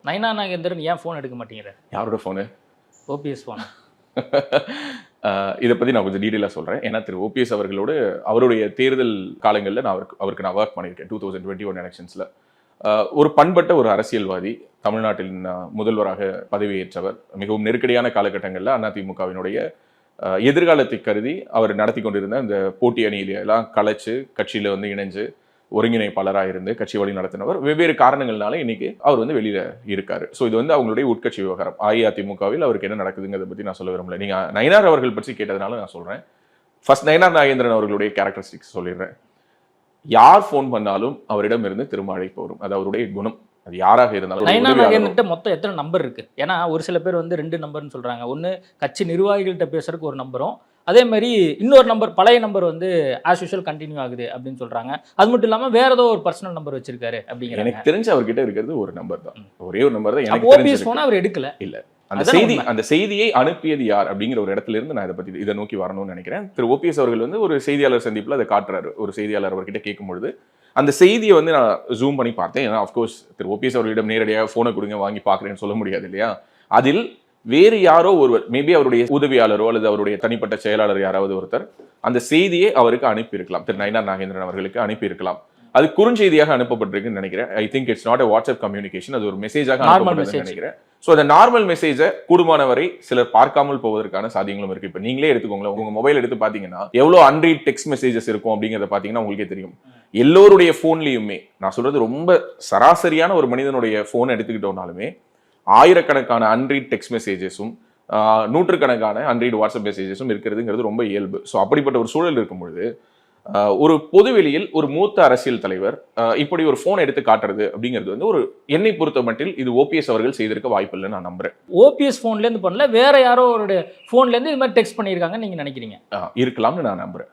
நயினா நாகேந்திரன் ஏன் ஃபோன் எடுக்க மாட்டேங்கிறார்? யாரோட ஃபோனு? OPS phone. இதை பற்றி நான் கொஞ்சம் டீட்டெயிலாக சொல்கிறேன். ஏன்னா திரு ஓபிஎஸ் அவர்களோடு அவருடைய தேர்தல் காலங்களில் நான் அவருக்கு நான் ஒர்க் பண்ணியிருக்கேன் 2021 எலெக்ஷன்ஸில். ஒரு பண்பட்ட ஒரு அரசியல்வாதி, தமிழ்நாட்டின் முதல்வராக பதவியேற்றவர், மிகவும் நெருக்கடியான காலகட்டங்களில் அதிமுகவினுடைய எதிர்காலத்தை கருதி அவர் நடத்தி கொண்டிருந்த அந்த போட்டி அணியிலாம் கலைச்சு கட்சியில் இணைஞ்சு ஒருங்கிணைப்பாளராக இருந்து கட்சி வழி நடத்தினவர். வெவ்வேறு காரணங்கள்னால இன்னைக்கு அவர் வெளியில இருக்காரு. ஸோ இது அவங்களுடைய உட்கட்சி விவகாரம். அஇஅதிமுகவில் அவருக்கு என்ன நடக்குதுங்கிறத பற்றி நான் சொல்ல விரும்பல. நீங்க நயினார் அவர்கள் பற்றி கேட்டதுனால நான் சொல்றேன். ஃபர்ஸ்ட் நயினார் நாகேந்திரன் அவர்களுடைய கேரக்டரிஸ்டிக்ஸ் சொல்லிடுறேன். யார் ஃபோன் பண்ணாலும் அவரிடம் இருந்து திரும்ப அழைப்பு வரும். அது அவருடைய குணம். அது யாராக இருந்தாலும். நயினார் நாகேந்திரன்ட்ட மொத்தம் எத்தனை நம்பர் இருக்கு? ஏன்னா ஒரு சில பேர் 2 நம்பர்னு சொல்றாங்க. ஒன்று கட்சி நிர்வாகிகள்கிட்ட பேசுறதுக்கு ஒரு நம்பரும், அதே மாதிரி இன்னொரு நம்பர், பழைய நம்பர் ஆஸ் யூஷுவல் கண்டினியூ ஆகுது அப்படின்னு சொல்றாங்க. அது மட்டும் இல்லாமல் வேற ஏதோ ஒரு பர்சனல் நம்பர் வச்சிருக்காரு அப்படிங்கிற. எனக்கு தெரிஞ்ச அவர்கிட்ட இருக்கிறது ஒரு நம்பர் தான், ஒரே ஒரு நம்பர் தான். எனக்கு ஓபிஎஸ் போனா அவர் எடுக்கல. இல்ல, அந்த செய்தியை அனுப்பியது யார் அப்படிங்கிற ஒரு இடத்துல இருந்து நான் இதை நோக்கி வரணும்னு நினைக்கிறேன். திரு ஓபிஎஸ் அவர்கள் ஒரு செய்தியாளர் சந்திப்பில் அதை காட்டுறாரு. ஒரு செய்தியாளர் அவர்கிட்ட கேட்கும்பொழுது அந்த செய்தியை நான் ஜூம் பண்ணி பார்த்தேன். ஏன்னா அஃப்கோர்ஸ் திரு ஓபிஎஸ் அவர்களிடம் நேரடியாக ஃபோனை கொடுங்க வாங்கி பார்க்குறேன்னு சொல்ல முடியாது இல்லையா. அதில் வேறு யாரோ ஒருவர், மேபி அவருடைய உதவியாளரோ அல்லது அவருடைய தனிப்பட்ட செயலாளர் யாராவது ஒருத்தர் அந்த செய்தியை அவருக்கு அனுப்பியிருக்கலாம். திரு நயினார் நாகேந்திரன் அவர்களுக்கு அனுப்பியிருக்கலாம். அது குறுஞ்செய்தியாக அனுப்பப்பட்டிருக்குன்னு நினைக்கிறேன். I think it's not a WhatsApp communication. அது ஒரு மெசேஜாக அனுப்பப்பட்டிருக்குன்னு நினைக்கிறேன். ஸோ அந்த நார்மல் மெசேஜை கூடுமான வரை சிலர் பார்க்காமல் போவதற்கான சாத்தியங்களும் இருக்கு. இப்போ நீங்களே எடுத்துக்கோங்களேன், உங்க மொபைல் எடுத்து பார்த்தீங்கன்னா எவ்வளோ அன்ரீட் டெக்ஸ்ட் மெசேஜஸ் இருக்கும் அப்படிங்கிறத பார்த்தீங்கன்னா உங்களுக்கே தெரியும். எல்லோருடைய ஃபோன்லையுமே, நான் சொல்றது ரொம்ப சராசரியான ஒரு மனிதனுடைய ஃபோனை எடுத்துக்கிட்டோம்னாலுமே ஆயிரக்கணக்கான அன்ரீட் டெக்ஸ்ட் மெசேஜஸும் நூற்றுக்கணக்கான அன்ரீட் வாட்ஸ்அப் மெசேஜஸும் இருக்கிறதுங்கிறது ரொம்ப இயல்பு. ஸோ அப்படிப்பட்ட ஒரு சூழல் இருக்கும்பொழுது ஒரு பொதுவெளியில் ஒரு மூத்த அரசியல் தலைவர் இப்படி ஒரு போன் எடுத்து காட்டுறது அப்படிங்கிறது ஒரு என்னை பொறுத்த மட்டில் இது ஓபிஎஸ் அவர்கள் செய்திருக்க வாய்ப்பு இல்லைன்னு நான் நம்புறேன். ஓபிஎஸ் போன்ல இருந்து பண்ணல, வேற யாரோ ஒரு போன்ல இருந்து இது மாதிரி டெக்ஸ்ட் பண்ணியிருக்காங்க நீங்க நினைக்கிறீங்க? இருக்கலாம்னு நான் நம்புறேன்.